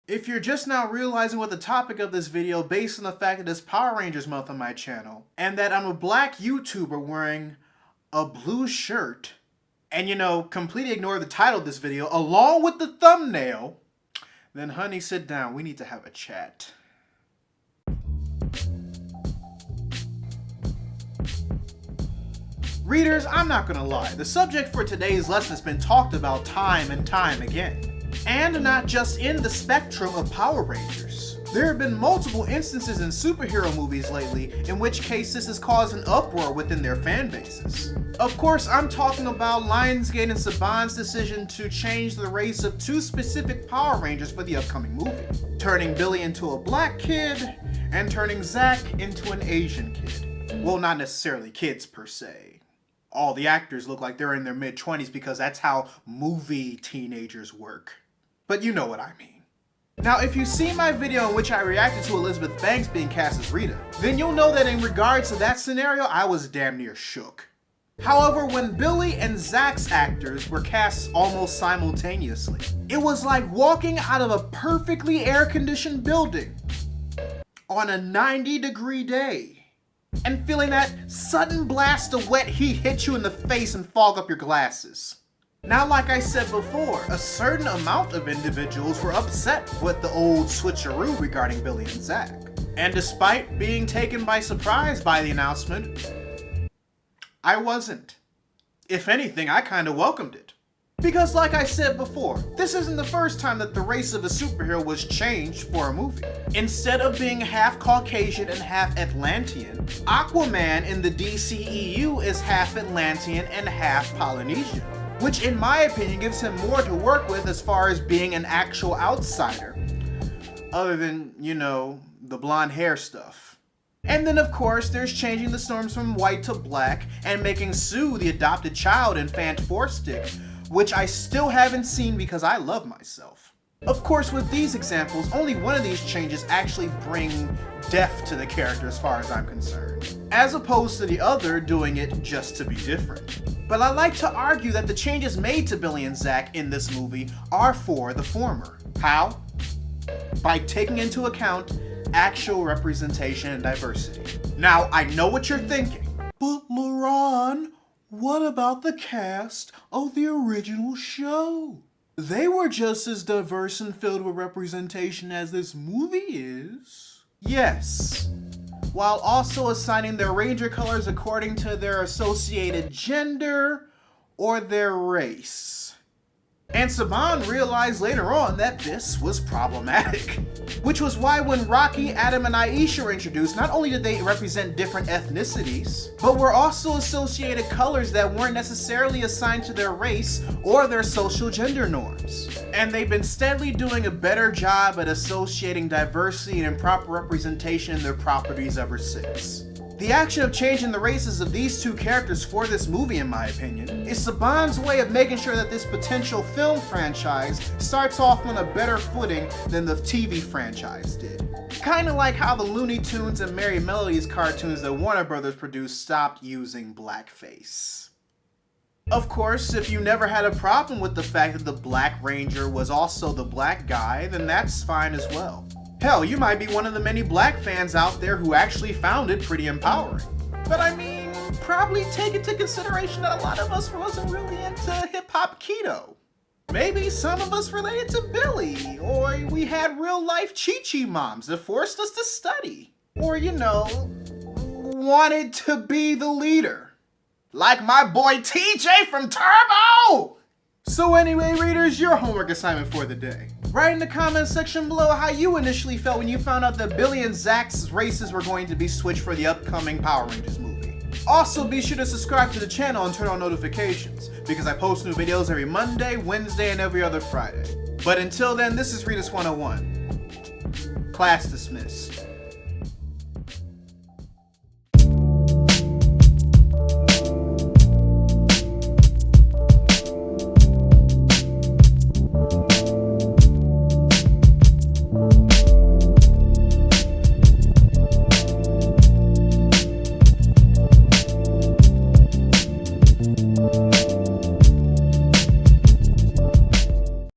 If you're just now realizing what the topic of this video based on the fact that it's Power Rangers month on my channel, and that I'm a black YouTuber wearing a blue shirt, and completely ignore the title of this video along with the thumbnail, then honey, sit down, we need to have a chat. Readers, I'm not gonna lie, the subject for today's lesson has been talked about time and time again. And not just in the spectrum of Power Rangers. There have been multiple instances in superhero movies lately in which case this has caused an uproar within their fan bases. Of course, I'm talking about Lionsgate and Saban's decision to change the race of two specific Power Rangers for the upcoming movie. Turning Billy into a black kid, and turning Zack into an Asian kid. Well, not necessarily kids per se. All the actors look like they're in their mid-20s because that's how movie teenagers work. But you know what I mean. Now, if you've seen my video in which I reacted to Elizabeth Banks being cast as Rita, then you'll know that in regards to that scenario, I was damn near shook. However, when Billy and Zack's actors were cast almost simultaneously, it was like walking out of a perfectly air-conditioned building on a 90-degree day and feeling that sudden blast of wet heat hit you in the face and fog up your glasses. Now, like I said before, a certain amount of individuals were upset with the old switcheroo regarding Billy and Zack. And despite being taken by surprise by the announcement, I wasn't. If anything, I kinda welcomed it. Because like I said before, this isn't the first time that the race of a superhero was changed for a movie. Instead of being half Caucasian and half Atlantean, Aquaman in the DCEU is half Atlantean and half Polynesian. Which in my opinion gives him more to work with as far as being an actual outsider. Other than, the blonde hair stuff. And then of course there's changing the Storms from white to black and making Sue the adopted child in Fant 4-Stick, which I still haven't seen because I love myself. Of course, with these examples, only one of these changes actually bring depth to the character as far as I'm concerned, as opposed to the other doing it just to be different. But I like to argue that the changes made to Billy and Zack in this movie are for the former. How? By taking into account actual representation and diversity. Now, I know what you're thinking. But LaRon, what about the cast of the original show? They were just as diverse and filled with representation as this movie is. Yes. While also assigning their ranger colors according to their associated gender or their race. And Saban realized later on that this was problematic. Which was why when Rocky, Adam, and Aisha were introduced, not only did they represent different ethnicities, but were also associated colors that weren't necessarily assigned to their race or their social gender norms. And they've been steadily doing a better job at associating diversity and proper representation in their properties ever since. The action of changing the races of these two characters for this movie, in my opinion, is Saban's way of making sure that this potential film franchise starts off on a better footing than the TV franchise did. Kinda like how the Looney Tunes and Merry Melodies cartoons that Warner Brothers produced stopped using blackface. Of course, if you never had a problem with the fact that the Black Ranger was also the black guy, then that's fine as well. Hell, you might be one of the many black fans out there who actually found it pretty empowering. But I mean, probably take into consideration that a lot of us wasn't really into hip-hop keto. Maybe some of us related to Billy, or we had real-life Chi-Chi moms that forced us to study. Or, wanted to be the leader. Like my boy TJ from Turbo! So anyway, readers, your homework assignment for the day. Write in the comment section below how you initially felt when you found out that Billy and Zack's races were going to be switched for the upcoming Power Rangers movie. Also, be sure to subscribe to the channel and turn on notifications, because I post new videos every Monday, Wednesday, and every other Friday. But until then, this is Readus 101. Class dismissed.